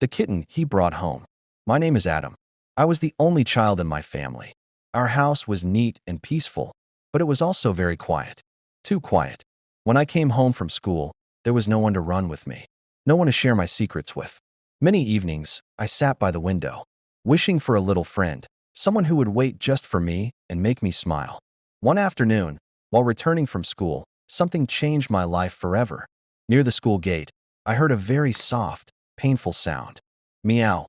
the kitten he brought home. My name is Adam. I was the only child in my family. Our house was neat and peaceful, but it was also very quiet. Too quiet. When I came home from school, there was no one to run with me, no one to share my secrets with. Many evenings, I sat by the window, wishing for a little friend, someone who would wait just for me and make me smile. One afternoon, while returning from school, something changed my life forever. Near the school gate, I heard a very soft, painful sound. Meow.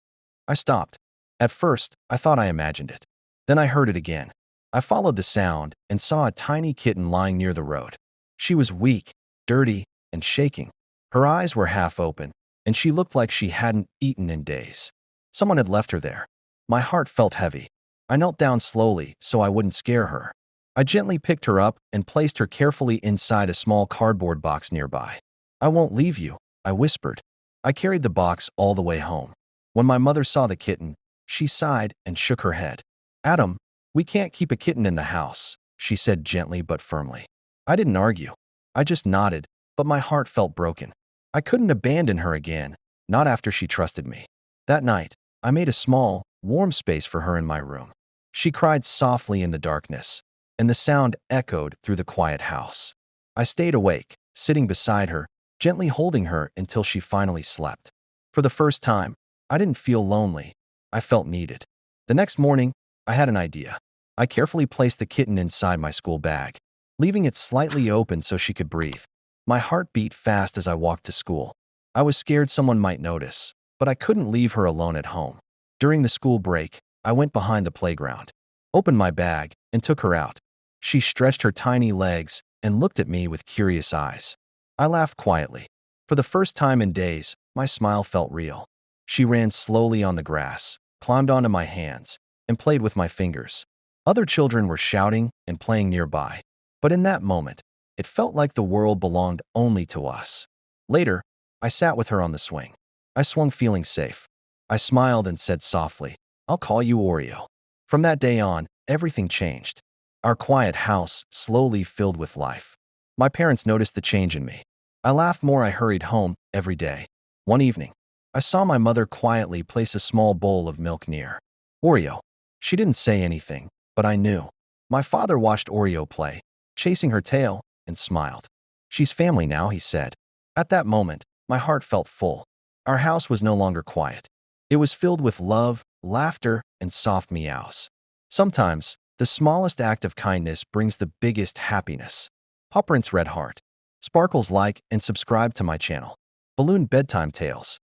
I stopped. At first, I thought I imagined it. Then I heard it again. I followed the sound and saw a tiny kitten lying near the road. She was weak, dirty, and shaking. Her eyes were half open, and she looked like she hadn't eaten in days. Someone had left her there. My heart felt heavy. I knelt down slowly so I wouldn't scare her. I gently picked her up and placed her carefully inside a small cardboard box nearby. "I won't leave you," I whispered. I carried the box all the way home. When my mother saw the kitten, she sighed and shook her head. "Adam, we can't keep a kitten in the house," she said gently but firmly. I didn't argue. I just nodded, but my heart felt broken. I couldn't abandon her again, not after she trusted me. That night, I made a small, warm space for her in my room. She cried softly in the darkness, and the sound echoed through the quiet house. I stayed awake, sitting beside her, gently holding her until she finally slept. For the first time, I didn't feel lonely. I felt needed. The next morning, I had an idea. I carefully placed the kitten inside my school bag, leaving it slightly open so she could breathe. My heart beat fast as I walked to school. I was scared someone might notice, but I couldn't leave her alone at home. During the school break, I went behind the playground, opened my bag, and took her out. She stretched her tiny legs and looked at me with curious eyes. I laughed quietly. For the first time in days, my smile felt real. She ran slowly on the grass, climbed onto my hands, and played with my fingers. Other children were shouting and playing nearby, but in that moment, it felt like the world belonged only to us. Later, I sat with her on the swing. I swung feeling safe. I smiled and said softly, "I'll call you Oreo." From that day on, everything changed. Our quiet house slowly filled with life. My parents noticed the change in me. I laughed more. I hurried home every day. One evening, I saw my mother quietly place a small bowl of milk near Oreo. She didn't say anything, but I knew. My father watched Oreo play, chasing her tail, and smiled. "She's family now," he said. At that moment, my heart felt full. Our house was no longer quiet. It was filled with love, laughter, and soft meows. Sometimes, the smallest act of kindness brings the biggest happiness. Paw Prints Red Heart. Sparkles like and subscribe to my channel. Balloon Bedtime Tales.